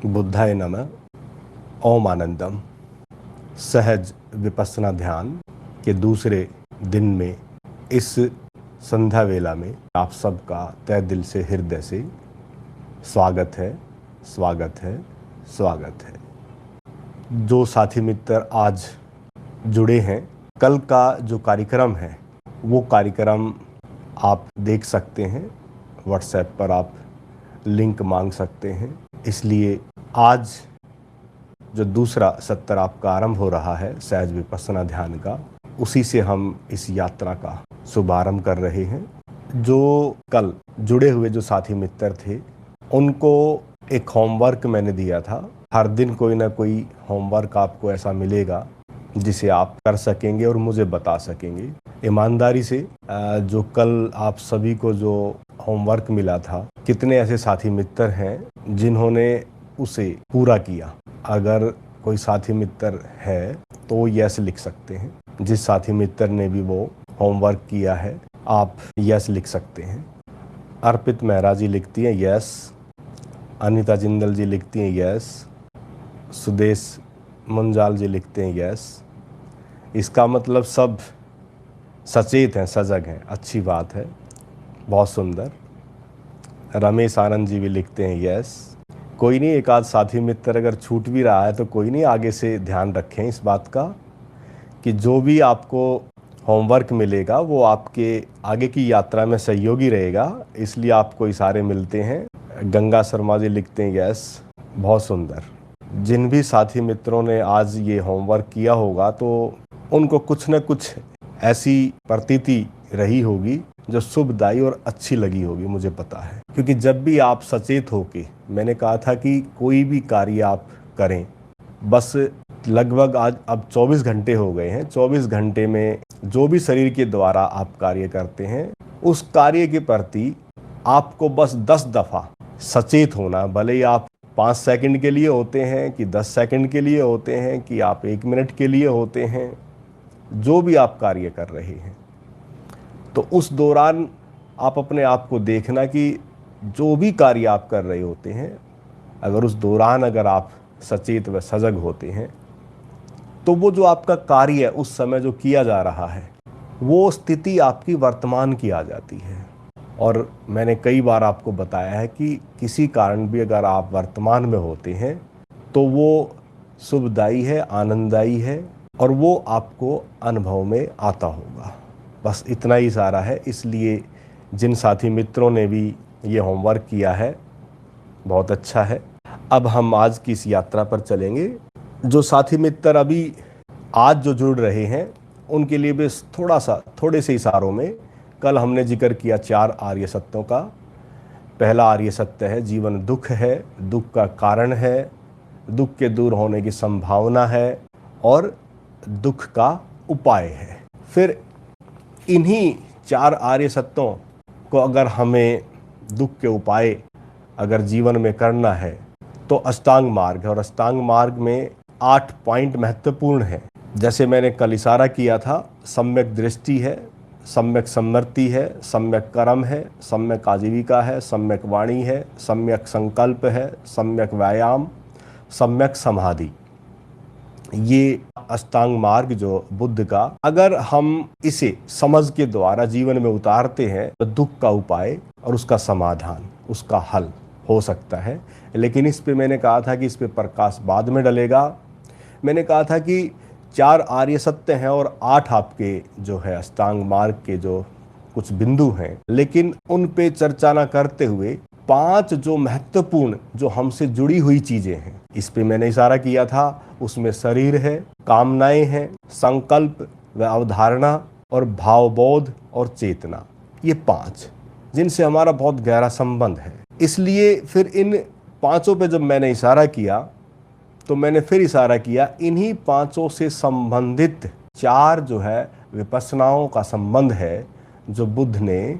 बुद्धाय नमः। ओम आनंदम। सहज विपස්සना ध्यान के दूसरे दिन में इस संध्या वेला में आप सबका तहे दिल से, हृदय से स्वागत है, स्वागत है, स्वागत है। जो साथी मित्र आज जुड़े हैं, कल का जो कार्यक्रम है वो कार्यक्रम आप देख सकते हैं। व्हाट्सएप पर आप लिंक मांग सकते हैं। इसलिए आज जो दूसरा सत्र आपका आरंभ हो रहा है सहज विपස්සना ध्यान का, उसी से हम इस यात्रा का शुभारंभ कर रहे हैं। जो कल जुड़े हुए जो साथी मित्र थे उनको एक होमवर्क मैंने दिया था। हर दिन कोई ना कोई होमवर्क आपको ऐसा मिलेगा जिसे आप कर सकेंगे और मुझे बता सकेंगे ईमानदारी से। जो कल आप सभी को जो होमवर्क मिला था, कितने ऐसे साथी मित्र हैं जिन्होंने उसे पूरा किया? अगर कोई साथी मित्र है तो यस लिख सकते हैं। जिस साथी मित्र ने भी वो होमवर्क किया है आप यस लिख सकते हैं। अर्पित मेहरा जी लिखती हैं यस, अनीता जिंदल जी लिखती हैं यस, सुदेश मुंजाल जी लिखते हैं यस। इसका मतलब सब सचेत हैं, सजग हैं। अच्छी बात है, बहुत सुंदर। रमेश आनंद जी भी लिखते हैं यस। कोई नहीं, एक आध साथी मित्र अगर छूट भी रहा है तो कोई नहीं, आगे से ध्यान रखें इस बात का कि जो भी आपको होमवर्क मिलेगा वो आपके आगे की यात्रा में सहयोगी रहेगा, इसलिए आपको इशारे मिलते हैं। गंगा शर्मा जी लिखते हैं यस, बहुत सुंदर। जिन भी साथी मित्रों ने आज ये होमवर्क किया होगा तो उनको कुछ न कुछ ऐसी प्रतीति रही होगी जो शुभदायी और अच्छी लगी होगी, मुझे पता है। क्योंकि जब भी आप सचेत होके, मैंने कहा था कि कोई भी कार्य आप करें, बस लगभग आज अब 24 घंटे हो गए हैं। 24 घंटे में जो भी शरीर के द्वारा आप कार्य करते हैं, उस कार्य के प्रति आपको बस 10 दफ़ा सचेत होना। भले ही आप 5 सेकंड के लिए होते हैं कि 10 सेकंड के लिए होते हैं कि आप 1 मिनट के लिए होते हैं, जो भी आप कार्य कर रहे हैं, तो उस दौरान आप अपने आप को देखना कि जो भी कार्य आप कर रहे होते हैं, अगर उस दौरान अगर आप सचेत व सजग होते हैं तो वो जो आपका कार्य है उस समय जो किया जा रहा है वो स्थिति आपकी वर्तमान की आ जाती है। और मैंने कई बार आपको बताया है कि किसी कारण भी अगर आप वर्तमान में होते हैं तो वो शुभदायी है, आनंददायी है और वो आपको अनुभव में आता होगा। बस इतना ही इशारा है। इसलिए जिन साथी मित्रों ने भी ये होमवर्क किया है, बहुत अच्छा है। अब हम आज की इस यात्रा पर चलेंगे। जो साथी मित्र अभी आज जो जुड़ रहे हैं उनके लिए भी थोड़े से इशारों में कल हमने जिक्र किया 4 आर्य सत्यों का। पहला आर्य सत्य है जीवन दुख है, दुख का कारण है, दुख के दूर होने की संभावना है और दुख का उपाय है। फिर इन्हीं 4 आर्य सत्यों को अगर हमें दुख के उपाय अगर जीवन में करना है तो अष्टांग मार्ग है, और अष्टांग मार्ग में 8 पॉइंट महत्वपूर्ण है। जैसे मैंने कल इशारा किया था, सम्यक दृष्टि है, सम्यक समृद्धि है, सम्यक कर्म है, सम्यक आजीविका है, सम्यक वाणी है, सम्यक संकल्प है, सम्यक व्यायाम, सम्यक समाधि। ये अष्टांग मार्ग जो बुद्ध का, अगर हम इसे समझ के द्वारा जीवन में उतारते हैं तो दुख का उपाय और उसका समाधान, उसका हल हो सकता है। लेकिन इस पे मैंने कहा था कि इस पे प्रकाश बाद में डलेगा। मैंने कहा था कि 4 आर्य सत्य हैं और 8 आपके जो है अष्टांग मार्ग के जो कुछ बिंदु हैं, लेकिन उन पे चर्चा न करते हुए 5 जो महत्वपूर्ण जो हमसे जुड़ी हुई चीजें हैं, इस पे मैंने इशारा किया था। उसमें शरीर है, कामनाएं हैं, संकल्प व अवधारणा और भावबोध और चेतना, ये 5 जिनसे हमारा बहुत गहरा संबंध है। इसलिए फिर इन 5 पे जब मैंने इशारा किया तो मैंने फिर इशारा किया इन्हीं 5 से संबंधित 4 जो है विपස්සनाओं का संबंध है जो बुद्ध ने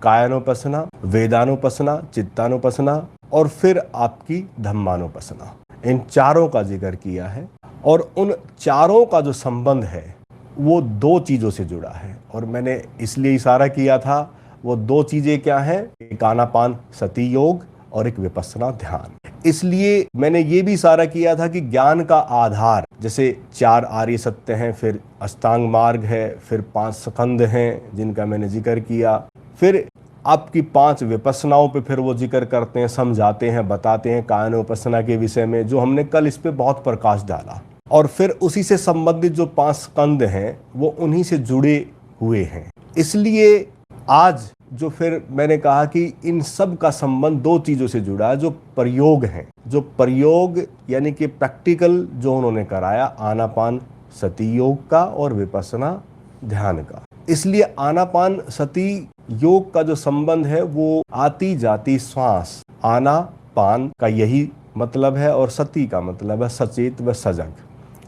कायानुपसना, वेदानुपसना, चित्तानुपसना और फिर आपकी धम्मानुपसना, इन 4 का जिक्र किया है। और उन 4 का जो संबंध है वो 2 चीज़ों से जुड़ा है, और मैंने इसलिए इशारा किया था वो 2 चीज़ें क्या हैं, एक आनापान सती योग और एक विपස්සना ध्यान। इसलिए मैंने ये भी इशारा किया था कि ज्ञान का आधार जैसे 4 आर्य सत्य हैं, फिर अष्टांग मार्ग है, फिर 5 स्कंद हैं जिनका मैंने जिक्र किया, फिर आपकी 5 विपස්සनाओं पे फिर वो जिक्र करते हैं, समझाते हैं, बताते हैं कायानुपස්සना के विषय में, जो हमने कल इस पे बहुत प्रकाश डाला। और फिर उसी से संबंधित जो 5 स्कंद हैं वो उन्हीं से जुड़े हुए हैं। इसलिए आज जो फिर मैंने कहा कि इन सब का संबंध 2 चीज़ों से जुड़ा है, जो प्रयोग हैं, जो प्रयोग यानी कि प्रैक्टिकल जो उन्होंने कराया, आनापान सती योग का और विपස්සना ध्यान का। इसलिए आनापान सती योग का जो संबंध है वो आती जाती श्वास, आना पान का यही मतलब है, और सती का मतलब है सचेत व सजग,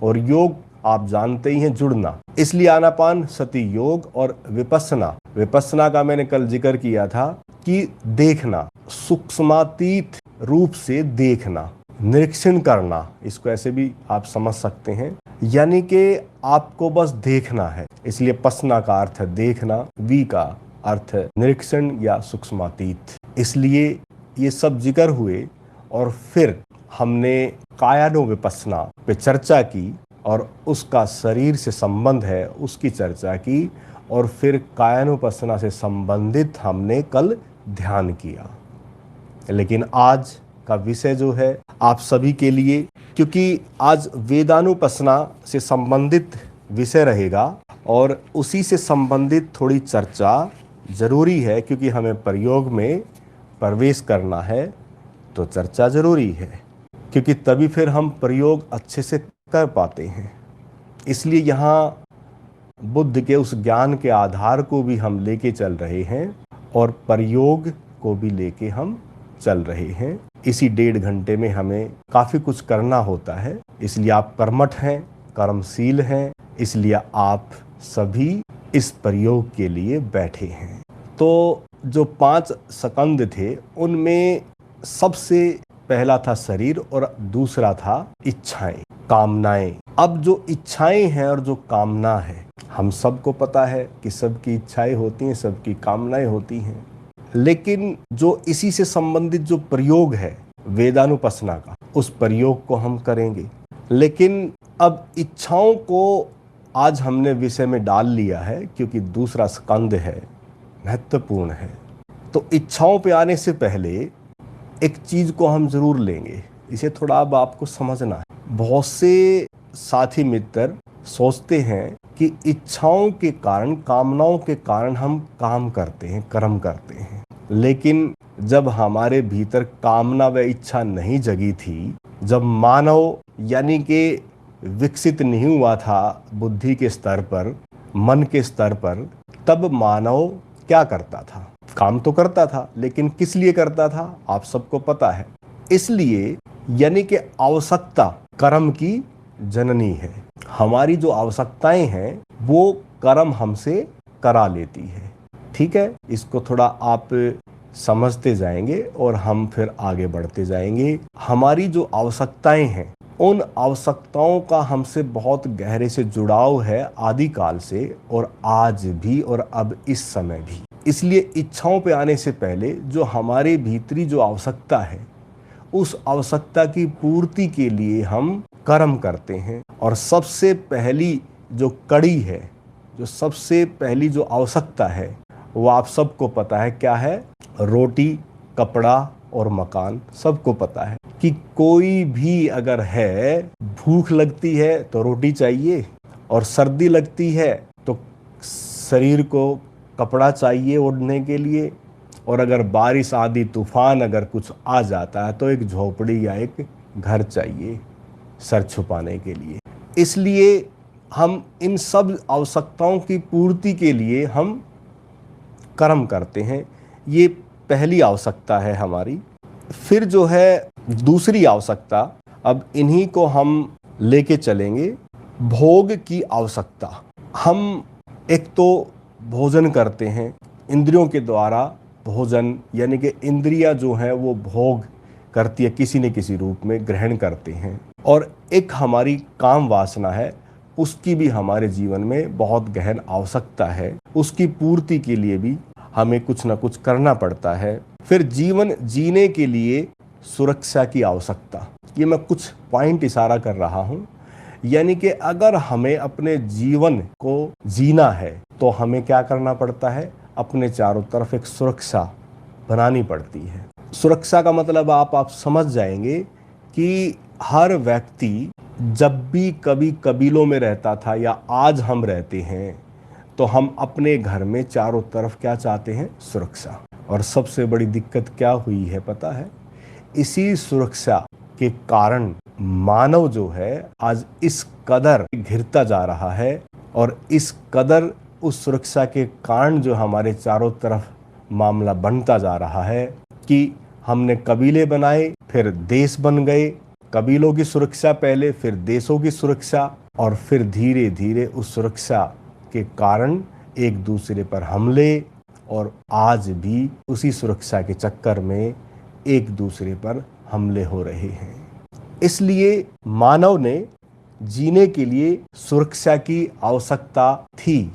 और योग आप जानते ही हैं जुड़ना। इसलिए आनापान सती योग और विपස්සना, विपස්සना का मैंने कल जिक्र किया था कि देखना, सूक्ष्मातीत रूप से देखना, निरीक्षण करना, इसको ऐसे भी आप समझ सकते हैं, यानी कि आपको बस देखना है। इसलिए पसना का अर्थ है देखना, वी का अर्थ है निरीक्षण या सूक्ष्मातीत। इसलिए ये सब जिक्र हुए और फिर हमने कायानुविपස්සना पे चर्चा की और उसका शरीर से संबंध है उसकी चर्चा की, और फिर कायानुपස්සना से संबंधित हमने कल ध्यान किया। लेकिन आज का विषय जो है आप सभी के लिए, क्योंकि आज वेदानुपස්සना से संबंधित विषय रहेगा और उसी से संबंधित थोड़ी चर्चा जरूरी है, क्योंकि हमें प्रयोग में प्रवेश करना है तो चर्चा जरूरी है, क्योंकि तभी फिर हम प्रयोग अच्छे से कर पाते हैं। इसलिए यहाँ बुद्ध के उस ज्ञान के आधार को भी हम लेके चल रहे हैं और प्रयोग को भी लेके हम चल रहे हैं। इसी 1.5 घंटे में हमें काफ़ी कुछ करना होता है, इसलिए आप कर्मठ हैं, कर्मशील हैं, इसलिए आप सभी इस प्रयोग के लिए बैठे हैं। तो जो 5 स्कंद थे उनमें सबसे पहला था शरीर और दूसरा था इच्छाएं, कामनाएं। अब जो इच्छाएं हैं और जो कामना है, हम सबको पता है कि सबकी इच्छाएं होती हैं, सबकी कामनाएं होती हैं, लेकिन जो इसी से संबंधित जो प्रयोग है वेदानुपස්සना का, उस प्रयोग को हम करेंगे। लेकिन अब इच्छाओं को आज हमने विषय में डाल लिया है क्योंकि दूसरा स्कंद है, महत्वपूर्ण है। तो इच्छाओं पे आने से पहले एक चीज को हम जरूर लेंगे, इसे थोड़ा अब आपको समझना है। बहुत से साथी मित्र सोचते हैं कि इच्छाओं के कारण, कामनाओं के कारण हम काम करते हैं, कर्म करते हैं, लेकिन जब हमारे भीतर कामना व इच्छा नहीं जगी थी, जब मानव यानी कि विकसित नहीं हुआ था बुद्धि के स्तर पर, मन के स्तर पर, तब मानव क्या करता था? काम तो करता था, लेकिन किस लिए करता था आप सबको पता है। इसलिए यानी कि आवश्यकता कर्म की जननी है। हमारी जो आवश्यकताएं हैं वो कर्म हमसे करा लेती है। ठीक है, इसको थोड़ा आप समझते जाएंगे और हम फिर आगे बढ़ते जाएंगे। हमारी जो आवश्यकताएं हैं, उन आवश्यकताओं का हमसे बहुत गहरे से जुड़ाव है आदिकाल से, और आज भी और अब इस समय भी। इसलिए इच्छाओं पे आने से पहले जो हमारे भीतरी जो आवश्यकता है, उस आवश्यकता की पूर्ति के लिए हम कर्म करते हैं। और सबसे पहली जो कड़ी है, जो सबसे पहली जो आवश्यकता है, वो आप सबको पता है क्या है? रोटी, कपड़ा और मकान। सबको पता है कि कोई भी अगर है, भूख लगती है तो रोटी चाहिए, और सर्दी लगती है तो शरीर को कपड़ा चाहिए ओढ़ने के लिए, और अगर बारिश आदि तूफान अगर कुछ आ जाता है तो एक झोपड़ी या एक घर चाहिए सर छुपाने के लिए। इसलिए हम इन सब आवश्यकताओं की पूर्ति के लिए हम कर्म करते हैं। ये पहली आवश्यकता है हमारी। फिर जो है दूसरी आवश्यकता, अब इन्हीं को हम लेके चलेंगे। भोग की आवश्यकता। हम एक तो भोजन करते हैं, इंद्रियों के द्वारा भोजन, यानी कि इंद्रियां जो हैं वो भोग करती है, किसी न किसी रूप में ग्रहण करते हैं। और एक हमारी काम वासना है, उसकी भी हमारे जीवन में बहुत गहन आवश्यकता है। उसकी पूर्ति के लिए भी हमें कुछ ना कुछ करना पड़ता है। फिर जीवन जीने के लिए सुरक्षा की आवश्यकता। ये मैं कुछ पॉइंट इशारा कर रहा हूं, यानी कि अगर हमें अपने जीवन को जीना है तो हमें क्या करना पड़ता है, अपने चारों तरफ एक सुरक्षा बनानी पड़ती है। सुरक्षा का मतलब आप समझ जाएंगे कि हर व्यक्ति जब भी कभी कबीलों में रहता था या आज हम रहते हैं, तो हम अपने घर में चारों तरफ क्या चाहते हैं, सुरक्षा। और सबसे बड़ी दिक्कत क्या हुई है पता है, इसी सुरक्षा के कारण मानव जो है आज इस कदर घिरता जा रहा है, और इस कदर उस सुरक्षा के कारण जो हमारे चारों तरफ मामला बनता जा रहा है कि हमने कबीले बनाए, फिर देश बन गए, कबीलों की सुरक्षा पहले, फिर देशों की सुरक्षा, और फिर धीरे धीरे उस सुरक्षा के कारण एक दूसरे पर हमले, और आज भी उसी सुरक्षा के चक्कर में एक दूसरे पर हमले हो रहे हैं। इसलिए मानव ने जीने के लिए सुरक्षा की आवश्यकता थी,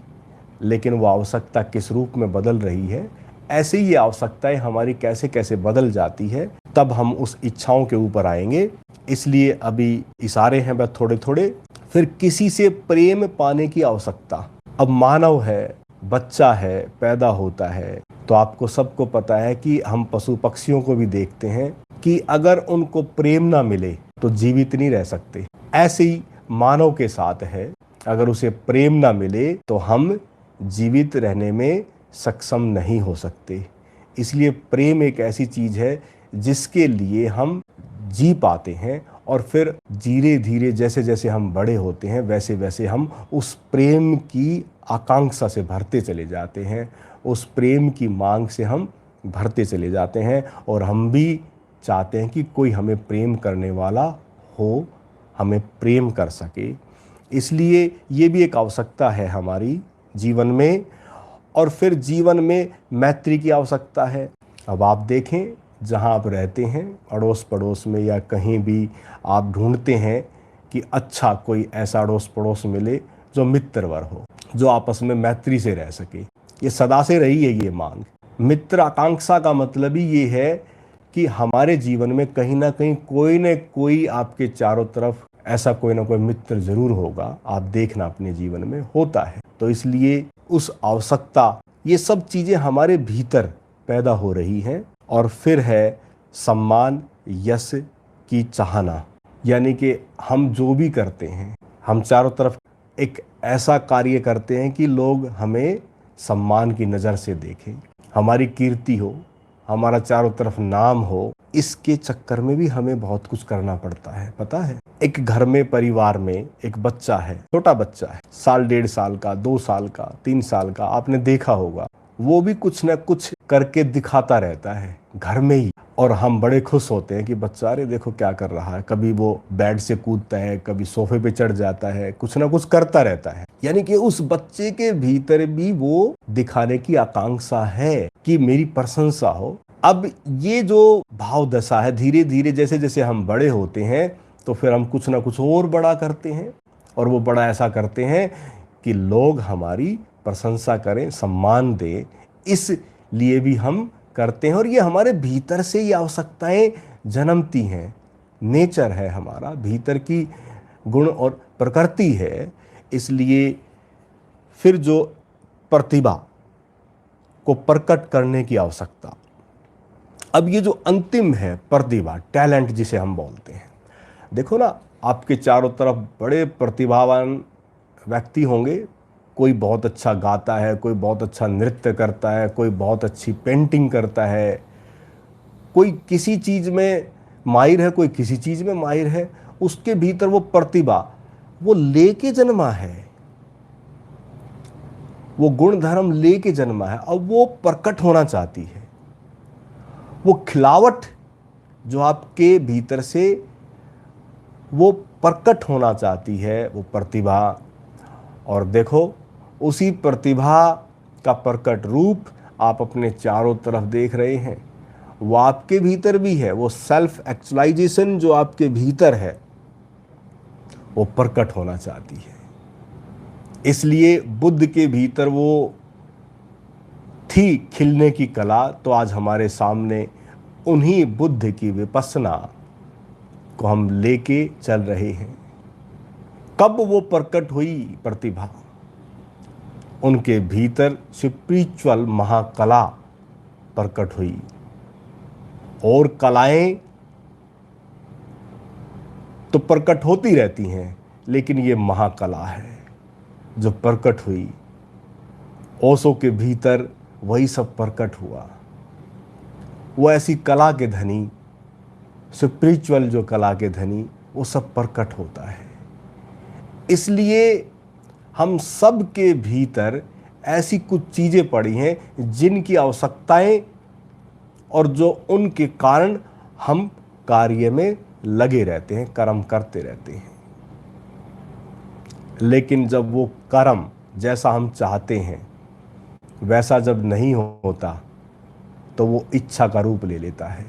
लेकिन वो आवश्यकता किस रूप में बदल रही है, ऐसे ही ये आवश्यकताएं हमारी कैसे कैसे बदल जाती है, तब हम उस इच्छाओं के ऊपर आएंगे। इसलिए अभी इशारे हैं बस थोड़े थोड़े। फिर किसी से प्रेम पाने की आवश्यकता। अब मानव है, बच्चा है, पैदा होता है, तो आपको सबको पता है कि हम पशु पक्षियों को भी देखते हैं कि अगर उनको प्रेम ना मिले तो जीवित नहीं रह सकते। ऐसे ही मानव के साथ है, अगर उसे प्रेम ना मिले तो हम जीवित रहने में सक्षम नहीं हो सकते। इसलिए प्रेम एक ऐसी चीज है जिसके लिए हम जी पाते हैं, और फिर धीरे धीरे जैसे जैसे हम बड़े होते हैं वैसे वैसे हम उस प्रेम की आकांक्षा से भरते चले जाते हैं, उस प्रेम की मांग से हम भरते चले जाते हैं, और हम भी चाहते हैं कि कोई हमें प्रेम करने वाला हो, हमें प्रेम कर सके। इसलिए ये भी एक आवश्यकता है हमारी जीवन में। और फिर जीवन में मैत्री की आवश्यकता है। अब आप देखें, जहाँ आप रहते हैं अड़ोस पड़ोस में या कहीं भी, आप ढूंढते हैं कि अच्छा कोई ऐसा अड़ोस पड़ोस मिले जो मित्रवर हो, जो आपस में मैत्री से रह सके। ये सदा से रही है ये मांग। मित्र आकांक्षा का मतलब ही ये है कि हमारे जीवन में कहीं ना कहीं कोई न कोई आपके चारों तरफ ऐसा कोई ना कोई मित्र जरूर होगा। आप देखना अपने जीवन में होता है। तो इसलिए उस आवश्यकता, ये सब चीजें हमारे भीतर पैदा हो रही हैं। और फिर है सम्मान, यश की चाहना, यानी कि हम जो भी करते हैं, हम चारों तरफ एक ऐसा कार्य करते हैं कि लोग हमें सम्मान की नज़र से देखें, हमारी कीर्ति हो, हमारा चारों तरफ नाम हो। इसके चक्कर में भी हमें बहुत कुछ करना पड़ता है, पता है। एक घर में, परिवार में एक बच्चा है, छोटा बच्चा है, साल, 1.5 साल का, 2 साल का, 3 साल का, आपने देखा होगा, वो भी कुछ न कुछ करके दिखाता रहता है घर में ही, और हम बड़े खुश होते हैं कि बच्चा, अरे देखो क्या कर रहा है। कभी वो बेड से कूदता है, कभी सोफे पे चढ़ जाता है, कुछ ना कुछ करता रहता है। यानी कि उस बच्चे के भीतर भी वो दिखाने की आकांक्षा है कि मेरी प्रशंसा हो। अब ये जो भाव दशा है, धीरे धीरे जैसे जैसे हम बड़े होते हैं तो फिर हम कुछ ना कुछ और बड़ा करते हैं, और वो बड़ा ऐसा करते हैं कि लोग हमारी प्रशंसा करें, सम्मान दें। इसलिए भी हम करते हैं, और ये हमारे भीतर से ये आवश्यकताएं जन्मती हैं। नेचर है हमारा, भीतर की गुण और प्रकृति है। इसलिए फिर जो प्रतिभा को प्रकट करने की आवश्यकता। अब ये जो अंतिम है प्रतिभा, टैलेंट जिसे हम बोलते हैं, देखो ना, आपके चारों तरफ बड़े प्रतिभावान व्यक्ति होंगे। कोई बहुत अच्छा गाता है, कोई बहुत अच्छा नृत्य करता है, कोई बहुत अच्छी पेंटिंग करता है, कोई किसी चीज़ में माहिर है, कोई किसी चीज़ में माहिर है। उसके भीतर वो प्रतिभा वो लेके जन्मा है, वो गुण धर्म लेके जन्मा है। अब वो प्रकट होना चाहती है, वो खिलावट जो आपके भीतर से वो प्रकट होना चाहती है, वो प्रतिभा। और देखो, उसी प्रतिभा का प्रकट रूप आप अपने चारों तरफ देख रहे हैं, वो आपके भीतर भी है। वो सेल्फ एक्चुअलाइजेशन जो आपके भीतर है वो प्रकट होना चाहती है। इसलिए बुद्ध के भीतर वो थी खिलने की कला, तो आज हमारे सामने उन्हीं बुद्ध की विपස්සना को हम लेके चल रहे हैं। कब वो प्रकट हुई प्रतिभा? उनके भीतर स्पिरिचुअल महाकला प्रकट हुई। और कलाएं तो प्रकट होती रहती हैं, लेकिन ये महाकला है जो प्रकट हुई। ओशो के भीतर वही सब प्रकट हुआ। वो ऐसी कला के धनी, स्पिरिचुअल जो कला के धनी, वो सब प्रकट होता है। इसलिए हम सब के भीतर ऐसी कुछ चीज़ें पड़ी हैं जिनकी आवश्यकताएं और जो उनके कारण हम कार्य में लगे रहते हैं, कर्म करते रहते हैं। लेकिन जब वो कर्म जैसा हम चाहते हैं वैसा जब नहीं होता तो वो इच्छा का रूप ले लेता है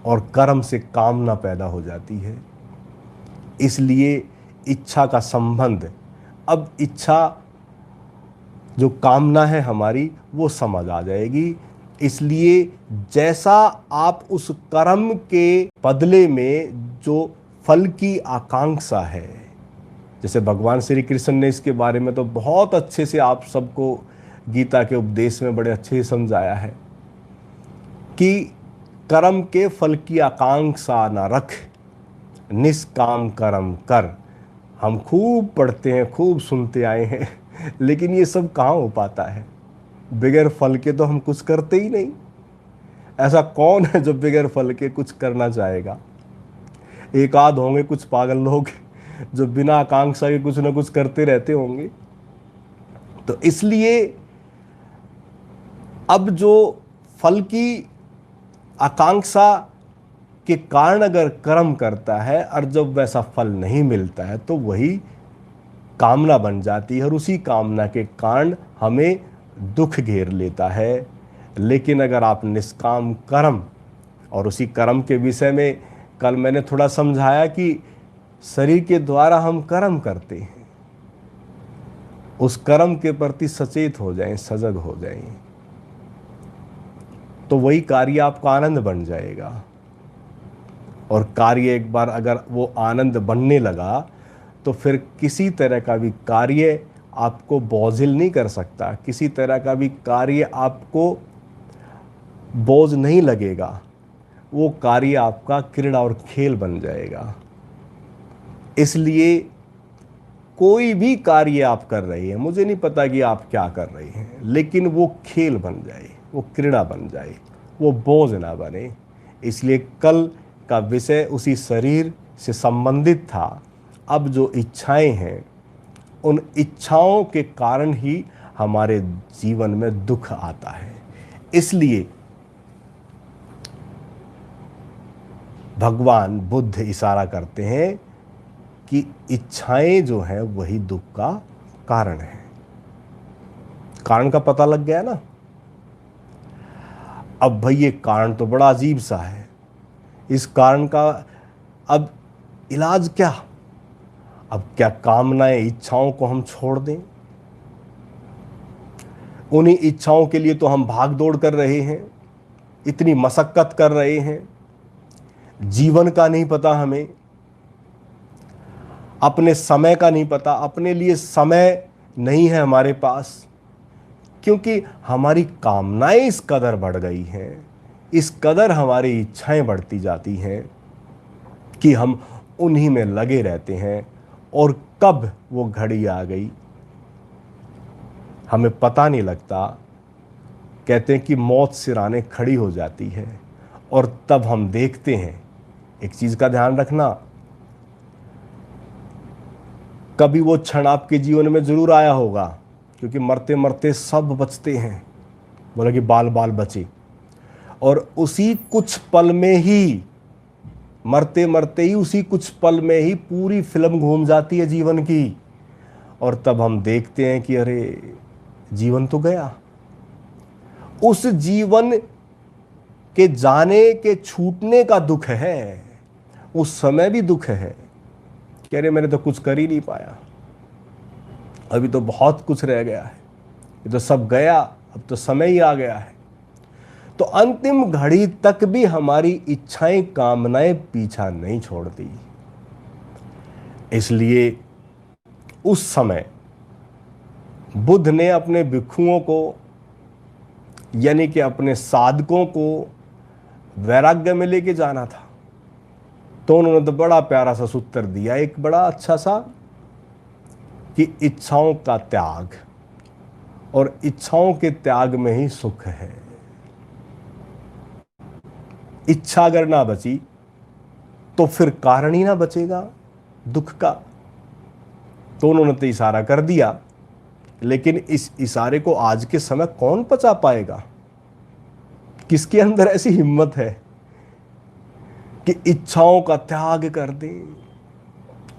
और कर्म से कामना पैदा हो जाती है। इसलिए इच्छा का संबंध, अब इच्छा जो कामना है हमारी वो समझ आ जाएगी। इसलिए जैसा आप उस कर्म के बदले में जो फल की आकांक्षा है, जैसे भगवान श्री कृष्ण ने इसके बारे में तो बहुत अच्छे से आप सबको गीता के उपदेश में बड़े अच्छे से समझाया है कि कर्म के फल की आकांक्षा न रख, निष्काम कर्म कर। हम खूब पढ़ते हैं, खूब सुनते आए हैं, लेकिन ये सब कहाँ हो पाता है? बगैर फल के तो हम कुछ करते ही नहीं। ऐसा कौन है जो बगैर फल के कुछ करना चाहेगा? एक आध होंगे कुछ पागल लोग जो बिना आकांक्षा के कुछ ना कुछ करते रहते होंगे। तो इसलिए अब जो फल की आकांक्षा के कारण अगर कर्म करता है और जब वैसा फल नहीं मिलता है तो वही कामना बन जाती है और उसी कामना के कारण हमें दुख घेर लेता है। लेकिन अगर आप निष्काम कर्म, और उसी कर्म के विषय में कल मैंने थोड़ा समझाया कि शरीर के द्वारा हम कर्म करते हैं, उस कर्म के प्रति सचेत हो जाएं, सजग हो जाएं, तो वही कार्य आपका आनंद बन जाएगा। और कार्य एक बार अगर वो आनंद बनने लगा तो फिर किसी तरह का भी कार्य आपको बोझिल नहीं कर सकता, किसी तरह का भी कार्य आपको बोझ नहीं लगेगा। वो कार्य आपका क्रीड़ा और खेल बन जाएगा। इसलिए कोई भी कार्य आप कर रहे हैं, मुझे नहीं पता कि आप क्या कर रहे हैं, लेकिन वो खेल बन जाए, वो क्रीड़ा बन जाए, वो बोझ ना बने। इसलिए कल का विषय उसी शरीर से संबंधित था। अब जो इच्छाएं हैं, उन इच्छाओं के कारण ही हमारे जीवन में दुख आता है। इसलिए भगवान बुद्ध इशारा करते हैं कि इच्छाएं जो है वही दुख का कारण है। कारण का पता लग गया ना? अब भाई ये कारण तो बड़ा अजीब सा है। इस कारण का अब इलाज क्या? अब क्या कामनाएं, इच्छाओं को हम छोड़ दें? उन्हीं इच्छाओं के लिए तो हम भाग दौड़ कर रहे हैं, इतनी मशक्कत कर रहे हैं। जीवन का नहीं पता हमें, अपने समय का नहीं पता, अपने लिए समय नहीं है हमारे पास, क्योंकि हमारी कामनाएं इस कदर बढ़ गई हैं, इस कदर हमारी इच्छाएं बढ़ती जाती हैं कि हम उन्हीं में लगे रहते हैं। और कब वो घड़ी आ गई हमें पता नहीं लगता। कहते हैं कि मौत सिराने खड़ी हो जाती है और तब हम देखते हैं। एक चीज़ का ध्यान रखना, कभी वो क्षण आपके जीवन में जरूर आया होगा, क्योंकि मरते मरते सब बचते हैं, बोला कि बाल बाल बचे, और उसी कुछ पल में ही, मरते मरते ही उसी कुछ पल में ही पूरी फिल्म घूम जाती है जीवन की। और तब हम देखते हैं कि अरे जीवन तो गया। उस जीवन के जाने के छूटने का दुख है, उस समय भी दुख है कि अरे मैंने तो कुछ कर ही नहीं पाया, अभी तो बहुत कुछ रह गया है, ये तो सब गया, अब तो समय ही आ गया है। तो अंतिम घड़ी तक भी हमारी इच्छाएं, कामनाएं पीछा नहीं छोड़ती। इसलिए उस समय बुद्ध ने अपने भिक्षुओं को, यानी कि अपने साधकों को वैराग्य में लेके जाना था। तो उन्होंने तो बड़ा प्यारा सा सूत्र दिया, एक बड़ा अच्छा सा, कि इच्छाओं का त्याग, और इच्छाओं के त्याग में ही सुख है। इच्छा अगर ना बची तो फिर कारण ही ना बचेगा दुख का। तो उन्होंने तो इशारा कर दिया, लेकिन इस इशारे को आज के समय कौन पचा पाएगा? किसके अंदर ऐसी हिम्मत है कि इच्छाओं का त्याग कर दे?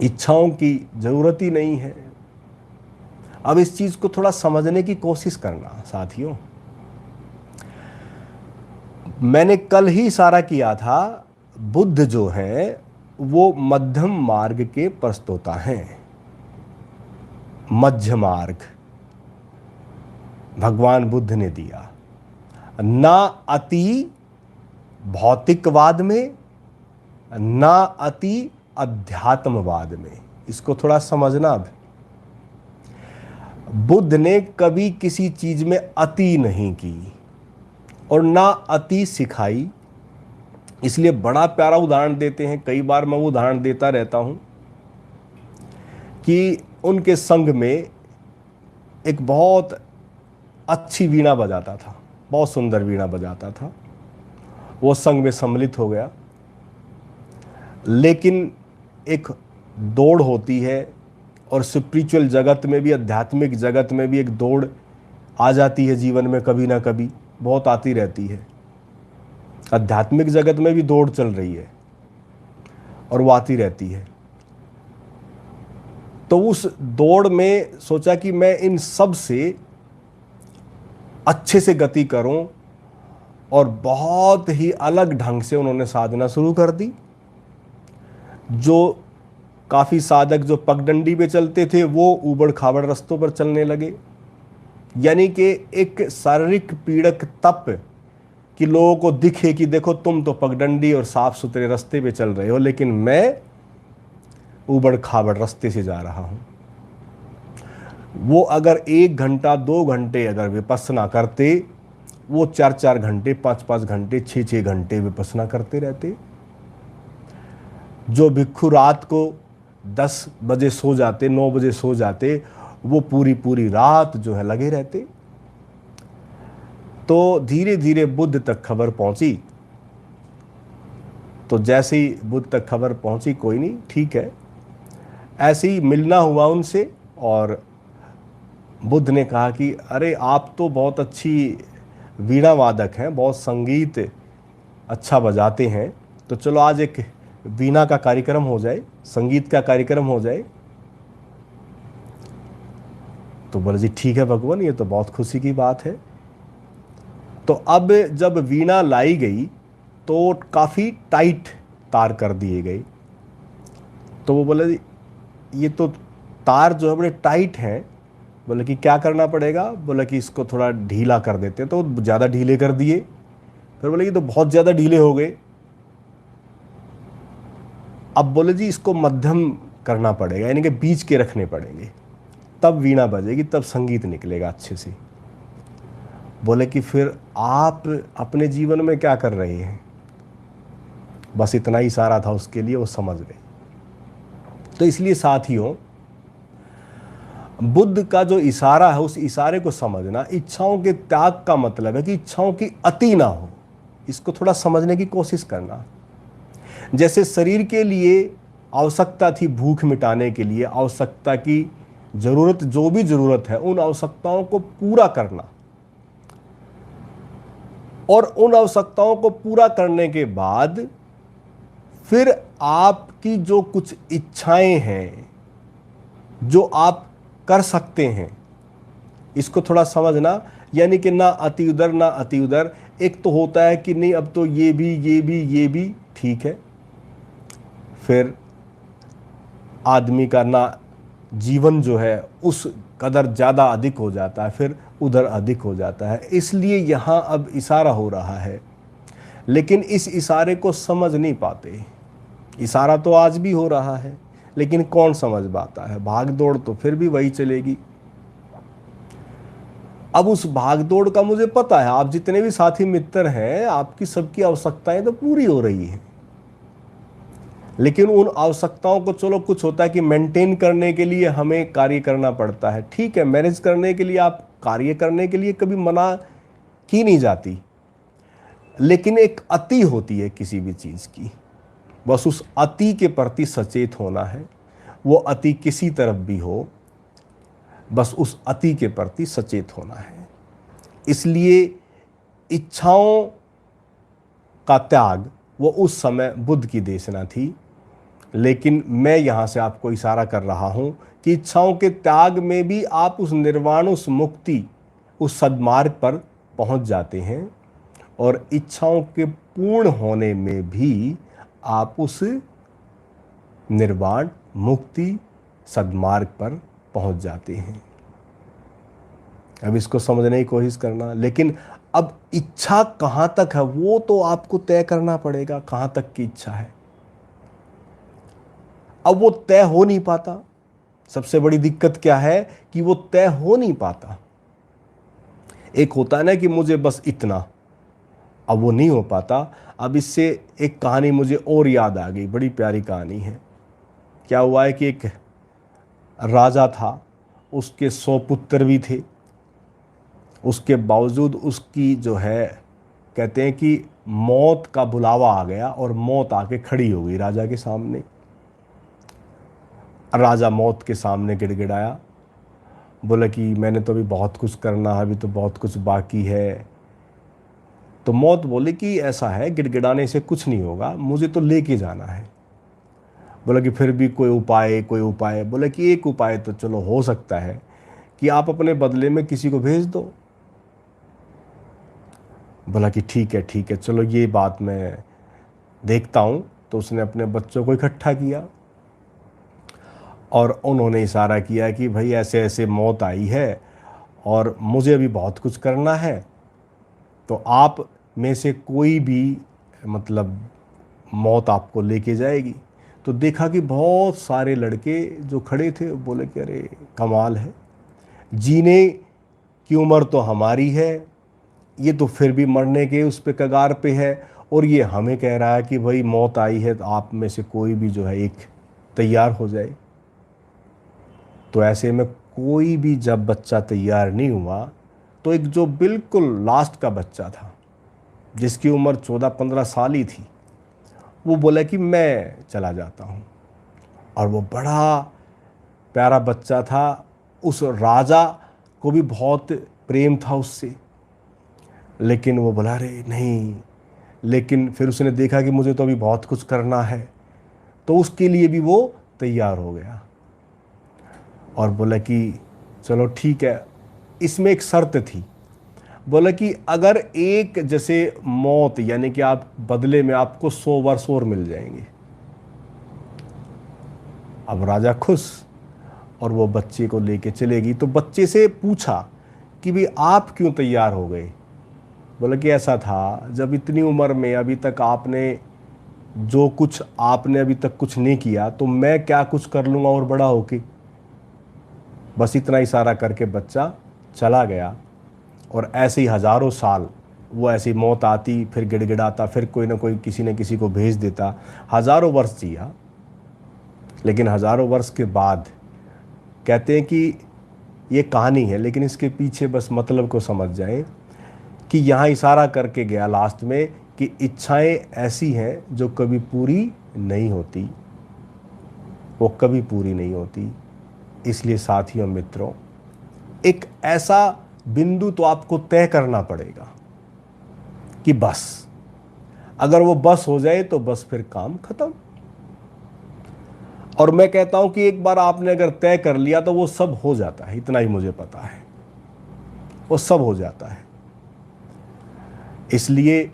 इच्छाओं की जरूरत ही नहीं है। अब इस चीज को थोड़ा समझने की कोशिश करना साथियों। मैंने कल ही इशारा किया था, बुद्ध जो है वो मध्यम मार्ग के प्रस्तोता हैं। मध्य मार्ग भगवान बुद्ध ने दिया, ना अति भौतिकवाद में, ना अति अध्यात्मवाद में। इसको थोड़ा समझना। अब बुद्ध ने कभी किसी चीज में अति नहीं की और ना अति सिखाई। इसलिए बड़ा प्यारा उदाहरण देते हैं, कई बार मैं वो उदाहरण देता रहता हूं, कि उनके संघ में एक बहुत अच्छी वीणा बजाता था, बहुत सुंदर वीणा बजाता था। वो संघ में सम्मिलित हो गया, लेकिन एक दौड़ होती है, और स्पिरिचुअल जगत में भी, आध्यात्मिक जगत में भी एक दौड़ आ जाती है जीवन में, कभी ना कभी बहुत आती रहती है। आध्यात्मिक जगत में भी दौड़ चल रही है और वो आती रहती है। तो उस दौड़ में सोचा कि मैं इन सब से अच्छे से गति करूं, और बहुत ही अलग ढंग से उन्होंने साधना शुरू कर दी। जो काफी साधक जो पगडंडी पे चलते थे वो ऊबड़ खाबड़ रास्तों पर चलने लगे, यानी कि एक शारीरिक पीड़क तप कि लोगों को दिखे कि देखो तुम तो पगडंडी और साफ सुथरे रास्ते पे चल रहे हो, लेकिन मैं ऊबड़ खाबड़ रास्ते से जा रहा हूं। वो अगर 1 घंटा 2 घंटे अगर विपස්සना करते, वो 4-4 घंटे 5-5 घंटे 6-6 घंटे विपස්සना करते रहते। जो भिक्षु रात को 10 बजे सो जाते, 9 बजे सो जाते, वो पूरी पूरी रात जो है लगे रहते। तो धीरे धीरे बुद्ध तक खबर पहुंची। तो जैसे ही बुद्ध तक खबर पहुंची, कोई नहीं ठीक है, ऐसे ही मिलना हुआ उनसे, और बुद्ध ने कहा कि अरे आप तो बहुत अच्छी वीणा वादक हैं, बहुत संगीत अच्छा बजाते हैं, तो चलो आज एक वीणा का कार्यक्रम हो जाए, संगीत का कार्यक्रम हो जाए। तो बोले जी ठीक है भगवान, ये तो बहुत खुशी की बात है। तो अब जब वीणा लाई गई तो काफ़ी टाइट तार कर दिए गए। तो वो बोले जी ये तो तार जो है बड़े टाइट हैं। बोले कि क्या करना पड़ेगा? बोला कि इसको थोड़ा ढीला कर देते हैं। तो ज़्यादा ढीले कर दिए। फिर बोले कि तो बहुत ज़्यादा ढीले हो गए। अब बोले जी इसको मध्यम करना पड़ेगा, यानी कि बीच के रखने पड़ेंगे, तब वीणा बजेगी, तब संगीत निकलेगा अच्छे से। बोले कि फिर आप अपने जीवन में क्या कर रहे हैं? बस इतना ही इशारा था उसके लिए, वो समझ गए। तो इसलिए साथियों, बुद्ध का जो इशारा है, उस इशारे को समझना, इच्छाओं के त्याग का मतलब है कि इच्छाओं की अति ना हो। इसको थोड़ा समझने की कोशिश करना। जैसे शरीर के लिए आवश्यकता थी भूख मिटाने के लिए, आवश्यकता की जरूरत, जो भी जरूरत है, उन आवश्यकताओं को पूरा करना, और उन आवश्यकताओं को पूरा करने के बाद फिर आपकी जो कुछ इच्छाएं हैं जो आप कर सकते हैं, इसको थोड़ा समझना। यानी कि ना अति उदर ना अति उदर। एक तो होता है कि नहीं अब तो ये भी ठीक है, फिर आदमी का ना जीवन जो है उस कदर ज़्यादा अधिक हो जाता है, फिर उधर अधिक हो जाता है। इसलिए यहाँ अब इशारा हो रहा है, लेकिन इस इशारे को समझ नहीं पाते। इशारा तो आज भी हो रहा है, लेकिन कौन समझ पाता है। भाग दौड़ तो फिर भी वही चलेगी। अब उस भाग दौड़ का मुझे पता है, आप जितने भी साथी मित्र हैं, आपकी सबकी आवश्यकताएं तो पूरी हो रही हैं, लेकिन उन आवश्यकताओं को, चलो कुछ होता है कि मेंटेन करने के लिए हमें कार्य करना पड़ता है। ठीक है, मैनेज करने के लिए, आप कार्य करने के लिए कभी मना की नहीं जाती, लेकिन एक अति होती है किसी भी चीज़ की। बस उस अति के प्रति सचेत होना है। वो अति किसी तरफ भी हो, बस उस अति के प्रति सचेत होना है। इसलिए इच्छाओं का त्याग वो उस समय बुद्ध की देशना थी, लेकिन मैं यहाँ से आपको इशारा कर रहा हूँ कि इच्छाओं के त्याग में भी आप उस निर्वाण, उस मुक्ति, उस सद्मार्ग पर पहुँच जाते हैं, और इच्छाओं के पूर्ण होने में भी आप उस निर्वाण, मुक्ति, सद्मार्ग पर पहुँच जाते हैं। अब इसको समझने की कोशिश करना। लेकिन अब इच्छा कहाँ तक है वो तो आपको तय करना पड़ेगा, कहाँ तक की इच्छा है। अब वो तय हो नहीं पाता। सबसे बड़ी दिक्कत क्या है कि वो तय हो नहीं पाता। एक होता है ना कि मुझे बस इतना, अब वो नहीं हो पाता। अब इससे एक कहानी मुझे और याद आ गई, बड़ी प्यारी कहानी है। क्या हुआ है कि एक राजा था, उसके 100 पुत्र भी थे। उसके बावजूद उसकी जो है, कहते हैं कि मौत का बुलावा आ गया और मौत आके खड़ी हो गई राजा के सामने। राजा मौत के सामने गिड़गिड़ाया, बोला कि मैंने तो अभी बहुत कुछ करना है, अभी तो बहुत कुछ बाकी है। तो मौत बोले कि ऐसा है, गिड़गिड़ाने से कुछ नहीं होगा, मुझे तो लेके जाना है। बोला कि फिर भी कोई उपाय, कोई उपाय। बोला कि एक उपाय तो चलो हो सकता है कि आप अपने बदले में किसी को भेज दो। बोला कि ठीक है चलो ये बात मैं देखता हूँ। तो उसने अपने बच्चों को इकट्ठा किया और उन्होंने इशारा किया कि भाई ऐसे ऐसे मौत आई है और मुझे अभी बहुत कुछ करना है, तो आप में से कोई भी मतलब मौत आपको लेके जाएगी। तो देखा कि बहुत सारे लड़के जो खड़े थे बोले कि अरे कमाल है, जीने की उम्र तो हमारी है, ये तो फिर भी मरने के उस पे कगार पे है, और ये हमें कह रहा है कि भाई मौत आई है तो आप में से कोई भी जो है एक तैयार हो जाए। तो ऐसे में कोई भी जब बच्चा तैयार नहीं हुआ, तो एक जो बिल्कुल लास्ट का बच्चा था, जिसकी उम्र 14-15 साल ही थी, वो बोला कि मैं चला जाता हूँ। और वो बड़ा प्यारा बच्चा था, उस राजा को भी बहुत प्रेम था उससे, लेकिन वो बोला अरे नहीं। लेकिन फिर उसने देखा कि मुझे तो अभी बहुत कुछ करना है, तो उसके लिए भी वो तैयार हो गया और बोला कि चलो ठीक है। इसमें एक शर्त थी, बोला कि अगर एक जैसे मौत, यानी कि आप बदले में आपको 100 वर्ष और मिल जाएंगे। अब राजा खुश, और वो बच्चे को लेके चलेगी। तो बच्चे से पूछा कि भाई आप क्यों तैयार हो गए। बोला कि ऐसा था, जब इतनी उम्र में अभी तक आपने जो कुछ आपने अभी तक कुछ नहीं किया, तो मैं क्या कुछ कर लूँगा और बड़ा होके। बस इतना इशारा करके बच्चा चला गया। और ऐसे ही हज़ारों साल वो ऐसी मौत आती, फिर गिड़गिड़ाता, फिर कोई ना कोई किसी न किसी को भेज देता। हज़ारों वर्ष जिया। लेकिन हज़ारों वर्ष के बाद कहते हैं कि ये कहानी है, लेकिन इसके पीछे बस मतलब को समझ जाएं कि यहाँ इशारा करके गया लास्ट में कि इच्छाएं ऐसी हैं जो कभी पूरी नहीं होती, वो कभी पूरी नहीं होती। इसलिए साथियों, मित्रों, एक ऐसा बिंदु तो आपको तय करना पड़ेगा कि बस, अगर वो बस हो जाए तो बस फिर काम खत्म। और मैं कहता हूं कि एक बार आपने अगर तय कर लिया तो वो सब हो जाता है, इतना ही मुझे पता है, वो सब हो जाता है। इसलिए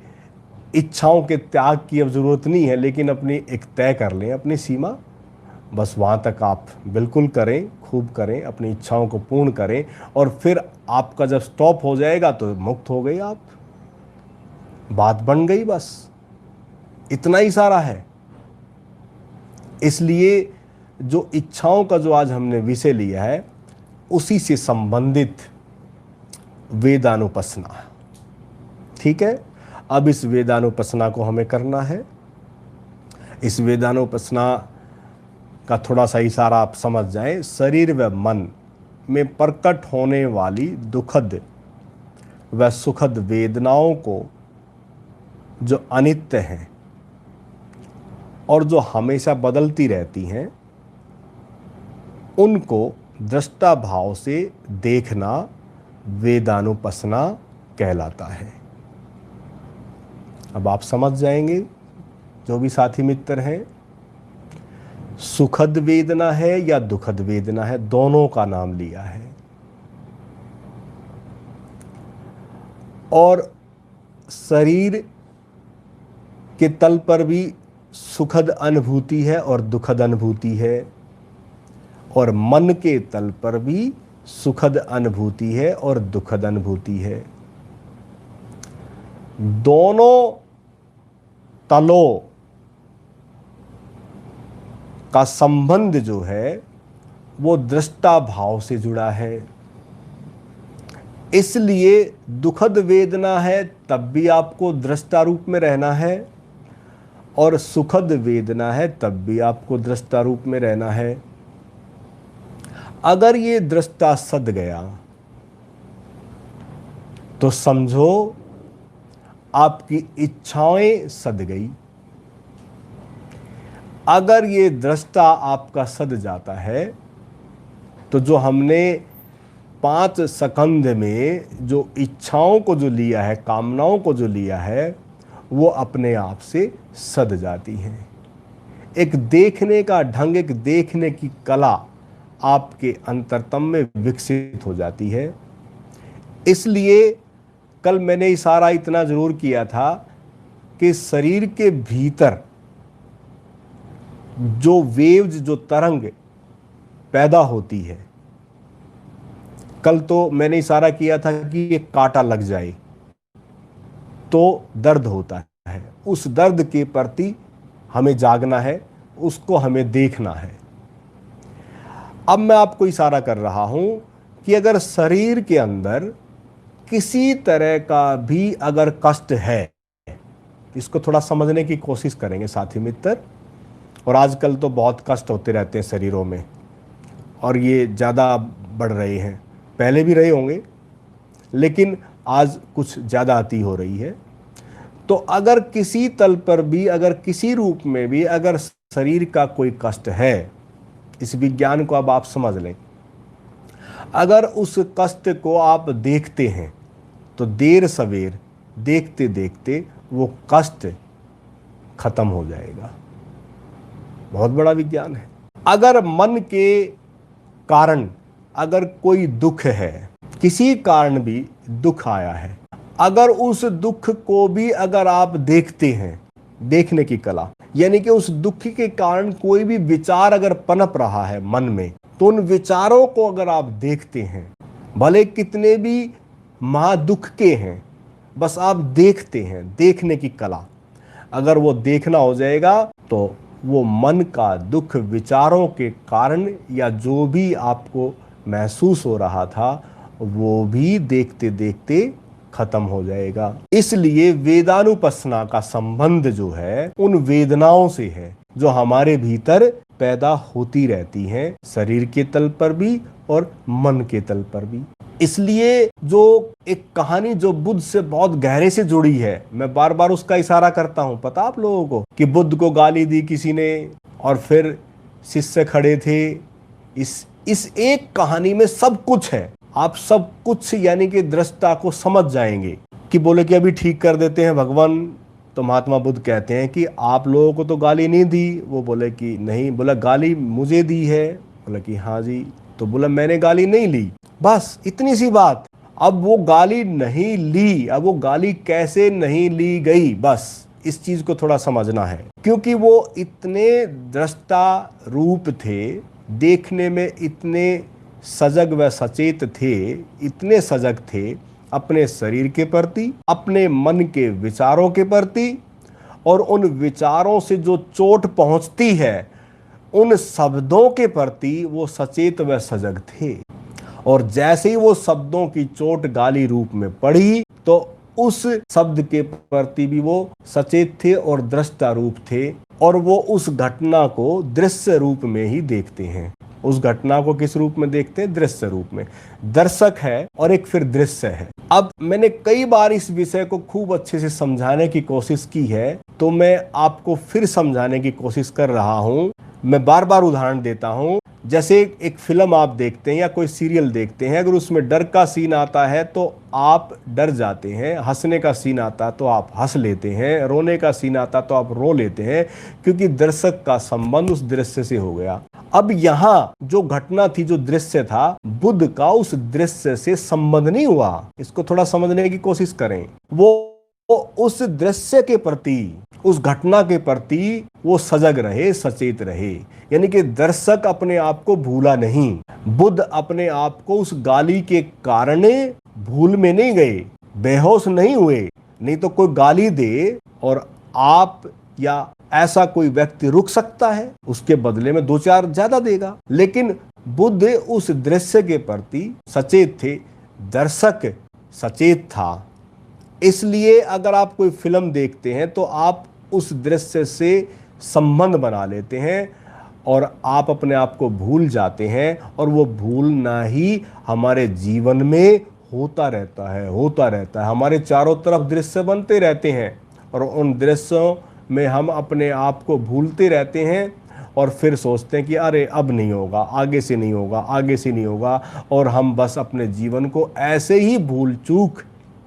इच्छाओं के त्याग की अब जरूरत नहीं है, लेकिन अपनी एक तय कर लें अपनी सीमा, बस वहाँ तक आप बिल्कुल करें, खूब करें, अपनी इच्छाओं को पूर्ण करें, और फिर आपका जब स्टॉप हो जाएगा तो मुक्त हो गई आप, बात बन गई, बस इतना ही सारा है। इसलिए जो इच्छाओं का जो आज हमने विषय लिया है, उसी से संबंधित वेदानुपसना, ठीक है। अब इस वेदानुपसना को हमें करना है। इस वेदानुपसना का थोड़ा सा इशारा आप समझ जाएं। शरीर व मन में प्रकट होने वाली दुखद व सुखद वेदनाओं को, जो अनित्य हैं और जो हमेशा बदलती रहती हैं, उनको दृष्टा भाव से देखना वेदानुपसना कहलाता है। अब आप समझ जाएंगे, जो भी साथी मित्र हैं, सुखद वेदना है या दुखद वेदना है, दोनों का नाम लिया है। और शरीर के तल पर भी सुखद अनुभूति है और दुखद अनुभूति है, और मन के तल पर भी सुखद अनुभूति है और दुखद अनुभूति है। दोनों तलों का संबंध जो है वो दृष्टा भाव से जुड़ा है। इसलिए दुखद वेदना है तब भी आपको दृष्टा रूप में रहना है, और सुखद वेदना है तब भी आपको दृष्टा रूप में रहना है। अगर ये दृष्टा सद गया तो समझो आपकी इच्छाएं सद गई। अगर ये दृष्टा आपका सद जाता है तो जो हमने 5 स्कंध में जो इच्छाओं को जो लिया है, कामनाओं को जो लिया है, वो अपने आप से सद जाती हैं। एक देखने का ढंग, एक देखने की कला आपके अंतरतम में विकसित हो जाती है। इसलिए कल मैंने इशारा इतना जरूर किया था कि शरीर के भीतर जो वेव्स, जो तरंग पैदा होती है, कल तो मैंने इशारा किया था कि एक कांटा लग जाए तो दर्द होता है। उस दर्द के प्रति हमें जागना है, उसको हमें देखना है। अब मैं आपको इशारा कर रहा हूं कि अगर शरीर के अंदर किसी तरह का भी अगर कष्ट है, इसको थोड़ा समझने की कोशिश करेंगे साथी मित्र। और आजकल तो बहुत कष्ट होते रहते हैं शरीरों में, और ये ज़्यादा बढ़ रहे हैं। पहले भी रहे होंगे, लेकिन आज कुछ ज़्यादा अति हो रही है। तो अगर किसी तल पर भी, अगर किसी रूप में भी अगर शरीर का कोई कष्ट है, इस विज्ञान को अब आप समझ लें। अगर उस कष्ट को आप देखते हैं तो देर सवेर देखते देखते वो कष्ट खत्म हो जाएगा। बहुत बड़ा विज्ञान है। अगर मन के कारण अगर कोई दुख है, किसी कारण भी दुख आया है, अगर उस दुख को भी अगर आप देखते हैं, देखने की कला, यानी कि उस दुख के कारण कोई भी विचार अगर पनप रहा है मन में, तो उन विचारों को अगर आप देखते हैं, भले कितने भी महादुख के हैं, बस आप देखते हैं, देखने की कला अगर वो देखना हो जाएगा तो वो मन का दुख विचारों के कारण या जो भी आपको महसूस हो रहा था वो भी देखते देखते खत्म हो जाएगा। इसलिए वेदानुपसना का संबंध जो है उन वेदनाओं से है जो हमारे भीतर पैदा होती रहती हैं, शरीर के तल पर भी और मन के तल पर भी। इसलिए जो एक कहानी जो बुद्ध से बहुत गहरे से जुड़ी है, मैं बार बार उसका इशारा करता हूं, पता आप लोगों को, कि बुद्ध को गाली दी किसी ने और फिर शिष्य खड़े थे। इस एक कहानी में सब कुछ है। आप सब कुछ यानी कि दृष्टा को समझ जाएंगे कि बोले कि अभी ठीक कर देते हैं भगवान। तो महात्मा बुद्ध कहते हैं कि आप लोगों को तो गाली नहीं दी। वो बोले कि नहीं। बोला गाली मुझे दी है। बोला कि हाँ जी। तो बोला मैंने गाली नहीं ली। बस इतनी सी बात। अब वो गाली नहीं ली, अब वो गाली कैसे नहीं ली गई, बस इस चीज को थोड़ा समझना है, क्योंकि वो इतने दृष्टा रूप थे, देखने में इतने सजग व सचेत थे, इतने सजग थे अपने शरीर के प्रति, अपने मन के विचारों के प्रति, और उन विचारों से जो चोट पहुंचती है उन शब्दों के प्रति वो सचेत व सजग थे। और जैसे ही वो शब्दों की चोट गाली रूप में पड़ी तो उस शब्द के प्रति भी वो सचेत थे और दृष्टा रूप थे, और वो उस घटना को दृश्य रूप में ही देखते हैं। उस घटना को किस रूप में देखते हैं? दृश्य रूप में। दर्शक है और एक फिर दृश्य है। अब मैंने कई बार इस विषय को खूब अच्छे से समझाने की कोशिश की है, तो मैं आपको फिर समझाने की कोशिश कर रहा हूं। मैं बार बार उदाहरण देता हूं। जैसे एक फिल्म आप देखते हैं या कोई सीरियल देखते हैं, अगर उसमें डर का सीन आता है तो आप डर जाते हैं, हंसने का सीन आता तो आप हंस लेते हैं, रोने का सीन आता तो आप रो लेते हैं, क्योंकि दर्शक का संबंध उस दृश्य से हो गया। अब यहाँ जो घटना थी, जो दृश्य था, बुद्ध का उस दृश्य से संबंध नहीं हुआ। इसको थोड़ा समझने की कोशिश करें। वो उस दृश्य के प्रति, उस घटना के प्रति वो सजग रहे, सचेत रहे। यानी कि दर्शक अपने आप को भूला नहीं, बुद्ध अपने आप को उस गाली के कारण भूल में नहीं गए, बेहोश नहीं हुए। नहीं तो कोई गाली दे और आप या ऐसा कोई व्यक्ति रुक सकता है, उसके बदले में दो चार ज्यादा देगा। लेकिन बुद्ध उस दृश्य के प्रति सचेत थे, दर्शक सचेत था। इसलिए अगर आप कोई फिल्म देखते हैं तो आप उस दृश्य से संबंध बना लेते हैं और आप अपने आप को भूल जाते हैं, और वो भूलना ही हमारे जीवन में होता रहता है। हमारे चारों तरफ दृश्य बनते रहते हैं और उन दृश्यों में हम अपने आप को भूलते रहते हैं और फिर सोचते हैं कि अरे अब नहीं होगा, आगे से नहीं होगा, और हम बस अपने जीवन को ऐसे ही भूल चूक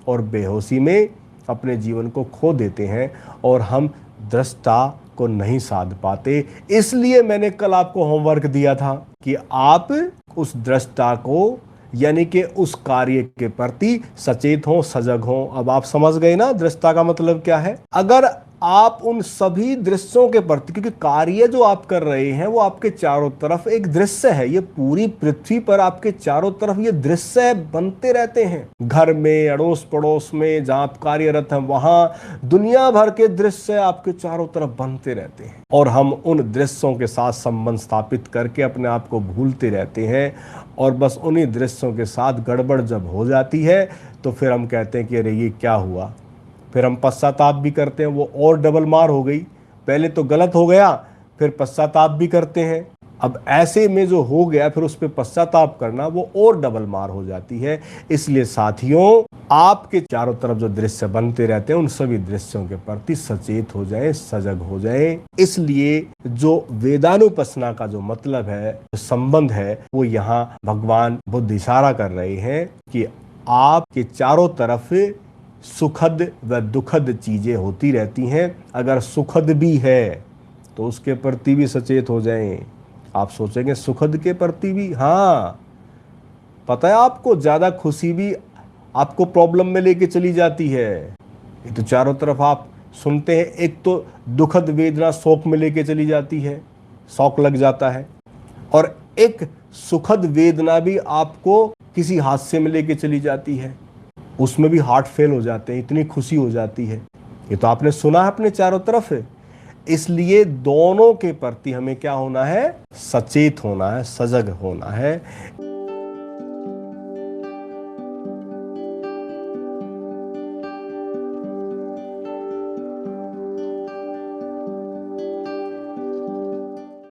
और बेहोशी में अपने जीवन को खो देते हैं और हम दृष्टा को नहीं साध पाते। इसलिए मैंने कल आपको होमवर्क दिया था कि आप उस दृष्टा को, यानी कि उस कार्य के प्रति सचेत हो, सजग हो। अब आप समझ गए ना दृष्टा का मतलब क्या है? अगर आप उन सभी दृश्यों के प्रति, क्योंकि कार्य जो आप कर रहे हैं वो आपके चारों तरफ एक दृश्य है, ये पूरी पृथ्वी पर आपके चारों तरफ ये दृश्य बनते रहते हैं। घर में, अड़ोस पड़ोस में जहां आप कार्यरत हैं, वहां दुनिया भर के दृश्य आपके चारों तरफ बनते रहते हैं, और हम उन दृश्यों के साथ संबंध स्थापित करके अपने आप को भूलते रहते हैं। और बस उन्हीं दृश्यों के साथ गड़बड़ जब हो जाती है तो फिर हम कहते हैं कि अरे ये क्या हुआ। फिर हम पश्चाताप भी करते हैं, वो और डबल मार हो गई। पहले तो गलत हो गया, फिर पश्चाताप भी करते हैं। अब ऐसे में जो हो गया फिर उस पर पश्चाताप करना वो और डबल मार हो जाती है। इसलिए साथियों, आपके चारों तरफ जो दृश्य बनते रहते हैं उन सभी दृश्यों के प्रति सचेत हो जाएं, सजग हो जाएं। इसलिए जो वेदानुपसना का जो मतलब है, जो संबंध है, वो यहाँ भगवान बुद्ध इशारा कर रहे हैं कि आपके चारों तरफ सुखद व दुखद चीजें होती रहती हैं। अगर सुखद भी है तो उसके प्रति भी सचेत हो जाएं। आप सोचेंगे सुखद के प्रति भी, हाँ पता है आपको, ज्यादा खुशी भी आपको प्रॉब्लम में लेके चली जाती है। ये तो चारों तरफ आप सुनते हैं, एक तो दुखद वेदना शोक में लेके चली जाती है, शौक लग जाता है, और एक सुखद वेदना भी आपको किसी हादसे में लेके चली जाती है, उसमें भी हार्ट फेल हो जाते हैं, इतनी खुशी हो जाती है। ये तो आपने सुना है अपने चारों तरफ है। इसलिए दोनों के प्रति हमें क्या होना है? सचेत होना है, सजग होना है।